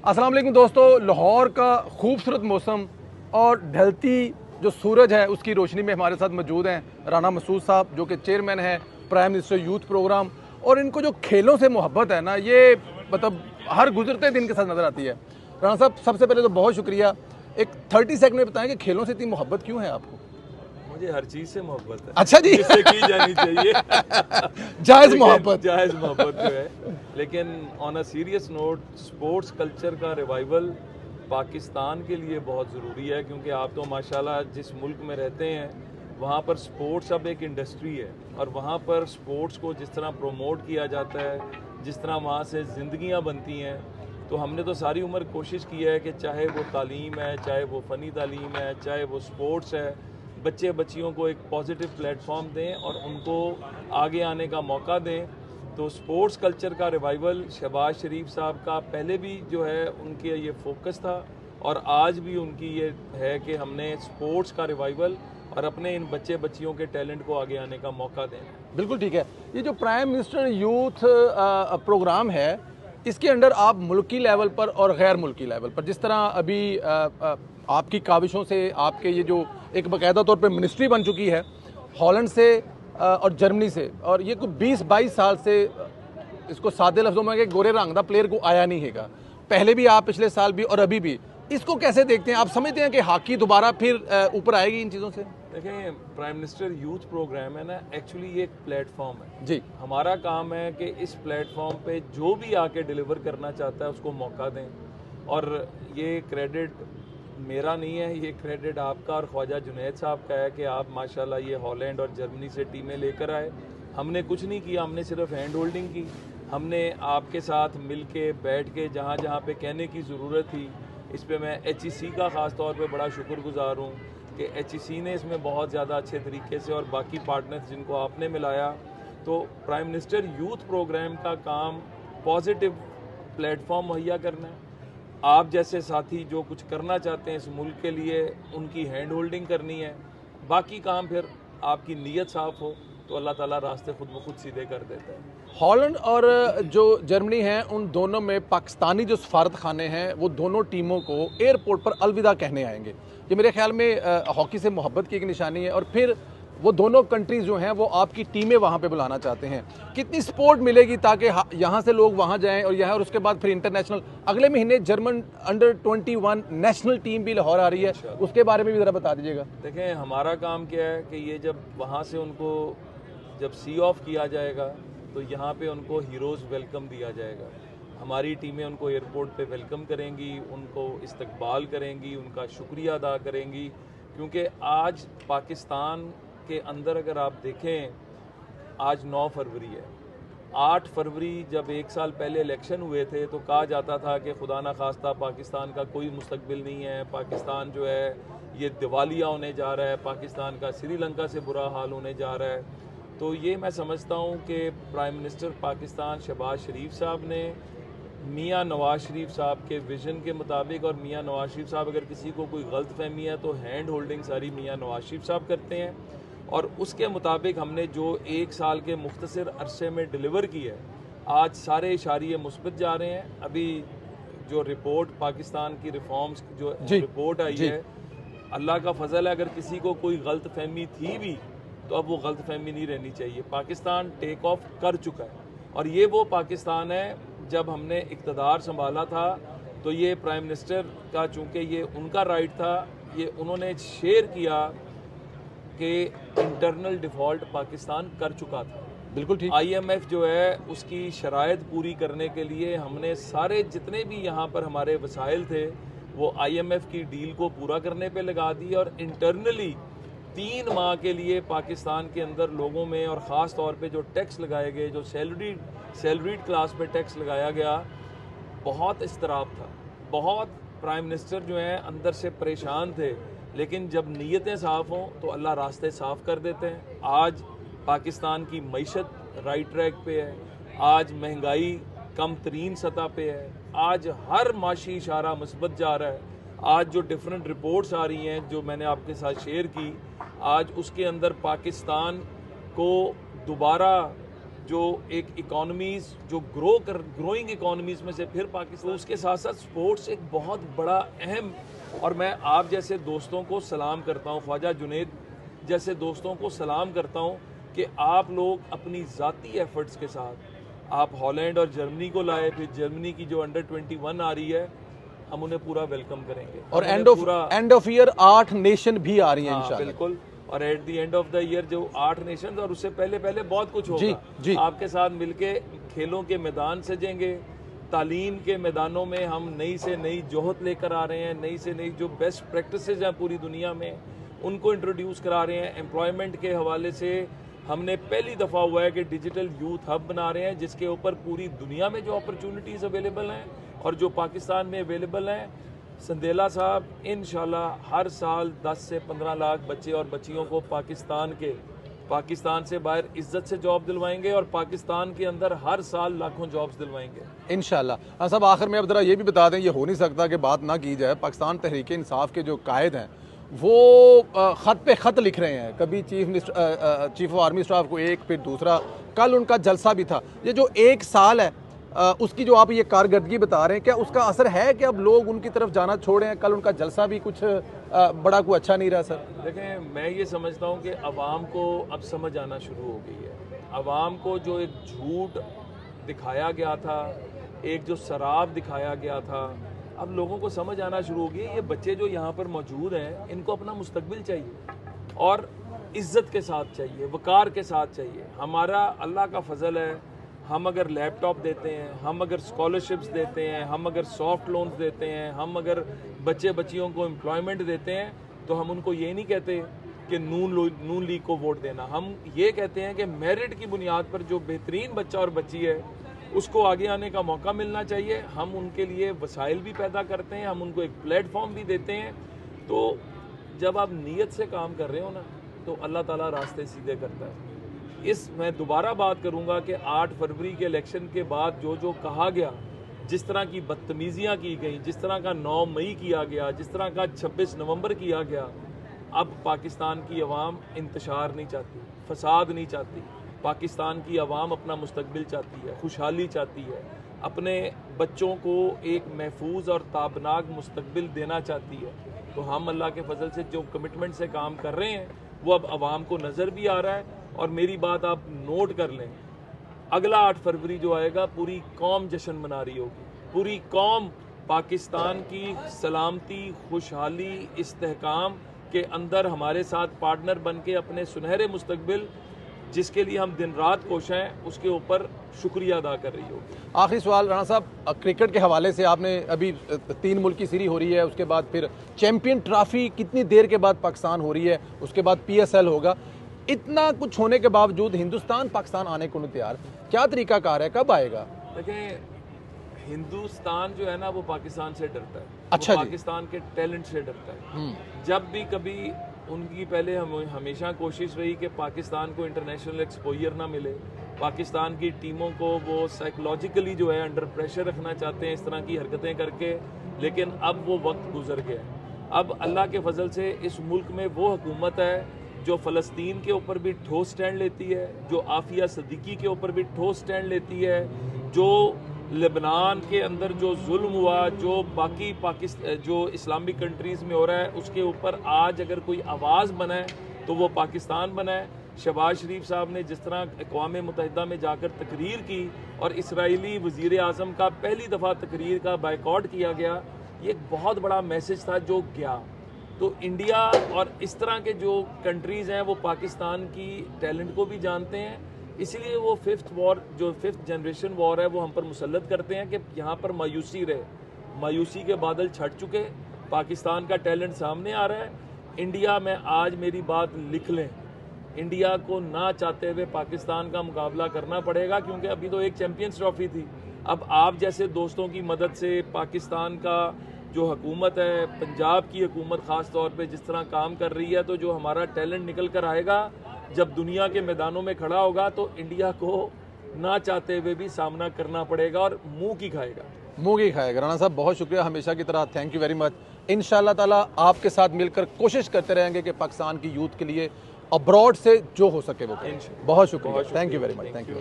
अस्सलाम वालेकुम दोस्तों, लाहौर का खूबसूरत मौसम और ढलती जो सूरज है उसकी रोशनी में हमारे साथ मौजूद हैं राना मसूद साहब, जो कि चेयरमैन हैं प्राइम मिनिस्टर यूथ प्रोग्राम। और इनको जो खेलों से मोहब्बत है ना, ये मतलब हर गुजरते दिन के साथ नज़र आती है। राना साहब, सबसे पहले तो बहुत शुक्रिया। एक 30 सेकंड में बताएं कि खेलों से इतनी मोहब्बत क्यों है आपको? मुझे हर चीज से मोहब्बत है। अच्छा जी, जिससे की जानी चाहिए जायज़ मोहब्बत। जायज मोहब्बत जो है। लेकिन on a serious note, sports culture का रिवाइवल पाकिस्तान के लिए बहुत ज़रूरी है, क्योंकि आप तो माशाल्लाह जिस मुल्क में रहते हैं वहाँ पर स्पोर्ट्स अब एक इंडस्ट्री है, और वहाँ पर स्पोर्ट्स को जिस तरह प्रोमोट किया जाता है, जिस तरह वहाँ से ज़िंदगियाँ बनती हैं, तो हमने तो सारी उम्र कोशिश की है कि चाहे वो तालीम है, चाहे वो फ़नी तालीम है, चाहे वो स्पोर्ट्स है, बच्चे बच्चियों को एक पॉजिटिव प्लेटफॉर्म दें और उनको आगे आने का मौका दें। तो स्पोर्ट्स कल्चर का रिवाइवल शहबाज शरीफ साहब का पहले भी जो है उनके ये फोकस था, और आज भी उनकी ये है कि हमने स्पोर्ट्स का रिवाइवल और अपने इन बच्चे बच्चियों के टैलेंट को आगे आने का मौका दें। बिल्कुल ठीक है। ये जो प्राइम मिनिस्टर यूथ प्रोग्राम है, इसके अंडर आप मुल्की लेवल पर और गैर मुल्की लेवल पर, जिस तरह अभी आपकी काविशों से आपके ये जो एक बाकायदा तौर पे मिनिस्ट्री बन चुकी है हॉलैंड से और जर्मनी से, और ये कोई 20-22 साल से इसको सादे लफ्जों में कि गोरे रंग दा प्लेयर को आया नहीं हैगा। पहले भी आप, पिछले साल भी और अभी भी। इसको कैसे देखते हैं आप? समझते हैं कि हॉकी दोबारा फिर ऊपर आएगी इन चीज़ों से? देखें, प्राइम मिनिस्टर यूथ प्रोग्राम है ना, एक्चुअली ये एक प्लेटफॉर्म है जी। हमारा काम है कि इस प्लेटफॉर्म पे जो भी आके डिलीवर करना चाहता है उसको मौका दें। और ये क्रेडिट मेरा नहीं है, ये क्रेडिट आपका और ख्वाजा जुनैद साहब का है कि आप माशाल्लाह ये हॉलैंड और जर्मनी से टीमें लेकर आए। हमने कुछ नहीं किया, हमने सिर्फ हैंड होल्डिंग की। हमने आपके साथ मिल के बैठ के जहाँ जहाँ पे कहने की ज़रूरत थी, इस पे मैं HEC का ख़ास तौर पे बड़ा शुक्रगुजार हूँ कि HEC ने इसमें बहुत ज़्यादा अच्छे तरीके से, और बाकी पार्टनर्स जिनको आपने मिलाया। तो प्राइम मिनिस्टर यूथ प्रोग्राम का काम पॉजिटिव प्लेटफॉर्म मुहैया करना है। आप जैसे साथी जो कुछ करना चाहते हैं इस मुल्क के लिए, उनकी हैंड होल्डिंग करनी है। बाकी काम फिर आपकी नीयत साफ़ हो तो अल्लाह ताला रास्ते खुद ब खुद सीधे कर देता है। हॉलैंड और जो जर्मनी है, उन दोनों में पाकिस्तानी जो सफारत खाने हैं वो दोनों टीमों को एयरपोर्ट पर अलविदा कहने आएंगे। ये मेरे ख्याल में हॉकी से मोहब्बत की एक निशानी है। और फिर वो दोनों कंट्रीज़ जो हैं वो आपकी टीमें वहाँ पे बुलाना चाहते हैं। कितनी सपोर्ट मिलेगी ताकि यहाँ से लोग वहाँ जाएँ और यहाँ, और उसके बाद फिर इंटरनेशनल अगले महीने जर्मन अंडर 21 नेशनल टीम भी लाहौर आ रही है, उसके बारे में भी ज़रा बता दीजिएगा। देखें, हमारा काम क्या है कि ये जब वहाँ से उनको जब सी ऑफ किया जाएगा तो यहाँ पे उनको हीरोज़ वेलकम दिया जाएगा। हमारी टीमें उनको एयरपोर्ट पे वेलकम करेंगी, उनको इस्तकबाल करेंगी, उनका शुक्रिया अदा करेंगी। क्योंकि आज पाकिस्तान के अंदर अगर आप देखें, आज 9 फरवरी है। 8 फरवरी जब एक साल पहले इलेक्शन हुए थे तो कहा जाता था कि खुदा ना खास्ता पाकिस्तान का कोई मुस्तकबिल नहीं है, पाकिस्तान जो है ये दिवालिया होने जा रहा है, पाकिस्तान का श्रीलंका से बुरा हाल होने जा रहा है। तो ये मैं समझता हूँ कि प्राइम मिनिस्टर पाकिस्तान शहबाज शरीफ साहब ने मियाँ नवाज शरीफ साहब के विज़न के मुताबिक, और मियाँ नवाज शरीफ साहब अगर किसी को कोई गलत फहमी है तो हैंड होल्डिंग सारी मियाँ नवाज शरीफ साहब करते हैं, और उसके मुताबिक हमने जो एक साल के मुख्तसर अरसे में डिलीवर की है, आज सारे इशारे मुस्बत जा रहे हैं। अभी जो रिपोर्ट पाकिस्तान की रिफॉर्म्स जो रिपोर्ट आई है, अल्लाह का फजल है, अगर किसी को कोई गलत फहमी थी भी तो अब वो गलत फहमी नहीं रहनी चाहिए। पाकिस्तान टेक ऑफ कर चुका है, और ये वो पाकिस्तान है जब हमने इक़्तिदार संभाला था तो ये प्राइम मिनिस्टर का, चूँकि ये उनका राइट था, ये उन्होंने शेयर किया कि इंटरनल डिफ़ॉल्ट पाकिस्तान कर चुका था। बिल्कुल ठीक। IMF जो है उसकी शराइत पूरी करने के लिए हमने सारे जितने भी यहाँ पर हमारे वसाइल थे वो IMF की डील को पूरा करने पे लगा दी, और इंटरनली 3 माह के लिए पाकिस्तान के अंदर लोगों में, और ख़ास तौर पे जो टैक्स लगाए गए, जो सैलरीड क्लास पे टैक्स लगाया गया, बहुत इस्तराब था। बहुत प्राइम मिनिस्टर जो हैं अंदर से परेशान थे, लेकिन जब नीयतें साफ़ हों तो अल्लाह रास्ते साफ़ कर देते हैं। आज पाकिस्तान की मईशत राइट ट्रैक पे है, आज महंगाई कम तरीन सतह पे है, आज हर माशी इशारा मुस्बत जा रहा है। आज जो डिफरेंट रिपोर्ट्स आ रही हैं जो मैंने आपके साथ शेयर की, आज उसके अंदर पाकिस्तान को दोबारा जो एक इकोनॉमीज़ जो ग्रोइंग इकोनॉमीज़ में से फिर पाकिस्तान, तो उसके साथ साथ स्पोर्ट्स एक बहुत बड़ा अहम, और मैं आप जैसे दोस्तों को सलाम करता हूँ, ख्वाजा जुनेद जैसे दोस्तों को सलाम करता हूँ कि आप लोग अपनी ज़ाती एफर्ट्स के साथ आप हॉलैंड और जर्मनी को लाए, फिर जर्मनी की जो अंडर 21 आ रही है, हम उन्हें पूरा वेलकम करेंगे। और एंड ऑफ ईयर 8 नेशन भी आ रही हैं इंशाल्लाह। बिल्कुल, और at the end of the year जो 8 नेशन, और उससे पहले बहुत कुछ होगा। जी। आपके साथ मिलके खेलों के मैदान सजेंगे, तालीम के मैदानों में हम नई से नई जोहत लेकर आ रहे हैं, नई से नई जो बेस्ट प्रैक्टिसेस हैं पूरी दुनिया में उनको इंट्रोड्यूस करा रहे हैं। एम्प्लॉयमेंट के हवाले से हमने पहली दफ़ा हुआ है कि डिजिटल यूथ हब बना रहे हैं, जिसके ऊपर पूरी दुनिया में जो अपॉर्चुनिटीज़ अवेलेबल हैं और जो पाकिस्तान में अवेलेबल हैं, संदेला साहब इंशाल्लाह हर साल 10 से 15 लाख बच्चे और बच्चियों को पाकिस्तान से बाहर इज्जत से जॉब दिलवाएंगे, और पाकिस्तान के अंदर हर साल लाखों जॉब्स दिलवाएंगे इंशाल्लाह। साहब आखिर में अब जरा ये भी बता दें, ये हो नहीं सकता कि बात ना की जाए, पाकिस्तान तहरीक इंसाफ के जो कायद हैं वो ख़त पे ख़त लिख रहे हैं, कभी चीफ ऑफ आर्मी स्टाफ को एक, फिर दूसरा, कल उनका जलसा भी था। ये जो 1 साल है उसकी जो आप ये कारकर्दगी बता रहे हैं, क्या उसका असर है कि अब लोग उनकी तरफ जाना छोड़े हैं? कल उनका जलसा भी कुछ बड़ा कोई अच्छा नहीं रहा सर। देखें, मैं ये समझता हूँ कि अवाम को अब समझ आना शुरू हो गई है। अवाम को जो एक झूठ दिखाया गया था, एक जो शराब दिखाया गया था, अब लोगों को समझ आना शुरू हो गई है। ये बच्चे जो यहाँ पर मौजूद हैं, इनको अपना मुस्तकबिल चाहिए और इज़्ज़त के साथ चाहिए, वक़ार के साथ चाहिए। हमारा अल्लाह का फ़ज़ल है, हम अगर लैपटॉप देते हैं, हम अगर स्कॉलरशिप्स देते हैं, हम अगर सॉफ्ट लोन्स देते हैं, हम अगर बच्चे बच्चियों को एम्प्लॉयमेंट देते हैं, तो हम उनको ये नहीं कहते कि नून लीग को वोट देना। हम ये कहते हैं कि मेरिट की बुनियाद पर जो बेहतरीन बच्चा और बच्ची है उसको आगे आने का मौका मिलना चाहिए। हम उनके लिए वसाइल भी पैदा करते हैं, हम उनको एक प्लेटफॉर्म भी देते हैं। तो जब आप नीयत से काम कर रहे हो ना, तो अल्लाह ताला रास्ते सीधे करता है। मैं दोबारा बात करूंगा कि 8 फरवरी के इलेक्शन के बाद जो कहा गया, जिस तरह की बदतमीजियां की गई, जिस तरह का 9 मई किया गया, जिस तरह का 26 नवंबर किया गया, अब पाकिस्तान की अवाम इंतशार नहीं चाहती, फसाद नहीं चाहती। पाकिस्तान की अवाम अपना मुस्तकबिल चाहती है, खुशहाली चाहती है, अपने बच्चों को एक महफूज और ताबनाक मुस्तकबिल देना चाहती है। तो हम अल्लाह के फजल से जो कमिटमेंट से काम कर रहे हैं वो अब अवाम को नज़र भी आ रहा है। और मेरी बात आप नोट कर लें, अगला 8 फरवरी जो आएगा, पूरी कौम जश्न मना रही होगी। पूरी कौम पाकिस्तान की सलामती, खुशहाली, इस्तेहकाम के अंदर हमारे साथ पार्टनर बन के अपने सुनहरे मुस्तकबिल, जिसके लिए हम दिन रात कोशिश हैं, उसके ऊपर शुक्रिया अदा कर रही होगी। आखिरी सवाल राणा साहब, क्रिकेट के हवाले से आपने अभी 3 मुल्क की सीरीज हो रही है, उसके बाद फिर चैंपियन ट्रॉफी कितनी देर के बाद पाकिस्तान हो रही है, उसके बाद PSL होगा। इतना कुछ होने के बावजूद हिंदुस्तान पाकिस्तान आने को नहीं तैयार, क्या तरीकाकार है, कब आएगा? देखें, हिंदुस्तान जो है ना वो पाकिस्तान से डरता है। अच्छा, वो पाकिस्तान के टैलेंट से डरता है। जब भी कभी उनकी पहले हमेशा कोशिश रही कि पाकिस्तान को इंटरनेशनल एक्सपोजर ना मिले, पाकिस्तान की टीमों को वो साइकोलॉजिकली जो है अंडर प्रेशर रखना चाहते हैं, इस तरह की हरकतें करके। लेकिन अब वो वक्त गुजर गया। अब अल्लाह के फजल से इस मुल्क में वो हुकूमत है जो फ़लस्तीन के ऊपर भी ठोस स्टैंड लेती है, जो आफिया सदीकी के ऊपर भी ठोस स्टैंड लेती है, जो लेबनान के अंदर जो जुल्म हुआ, जो बाकी जो इस्लामिक कंट्रीज़ में हो रहा है, उसके ऊपर आज अगर कोई आवाज़ बनाए तो वो पाकिस्तान बनाए। शहबाज शरीफ साहब ने जिस तरह अक़वाम मुत्तहिदा में जाकर तकरीर की और इसराइली वज़ीर आज़म का पहली दफ़ा तकरीर का बायकॉट किया गया, ये एक बहुत बड़ा मैसेज था जो गया। तो इंडिया और इस तरह के जो कंट्रीज़ हैं वो पाकिस्तान की टैलेंट को भी जानते हैं, इसीलिए वो 5th जनरेशन वॉर है वो हम पर मुसल्लत करते हैं कि यहाँ पर मायूसी रहे। मायूसी के बादल छट चुके, पाकिस्तान का टैलेंट सामने आ रहा है। इंडिया में आज मेरी बात लिख लें, इंडिया को ना चाहते हुए पाकिस्तान का मुकाबला करना पड़ेगा, क्योंकि अभी तो एक चैंपियंस ट्रॉफी थी। अब आप जैसे दोस्तों की मदद से पाकिस्तान का जो हुकूमत है, पंजाब की हुकूमत ख़ास तौर पे जिस तरह काम कर रही है, तो जो हमारा टैलेंट निकल कर आएगा, जब दुनिया के मैदानों में खड़ा होगा, तो इंडिया को ना चाहते हुए भी सामना करना पड़ेगा और मुंह की खाएगा। राणा साहब बहुत शुक्रिया, हमेशा की तरह थैंक यू वेरी मच। इंशाल्लाह ताला आपके साथ मिलकर कोशिश करते रहेंगे कि पाकिस्तान की यूथ के लिए अब्रॉड से जो हो सके वो करें। बहुत शुक्रिया, thank you very much, thank you.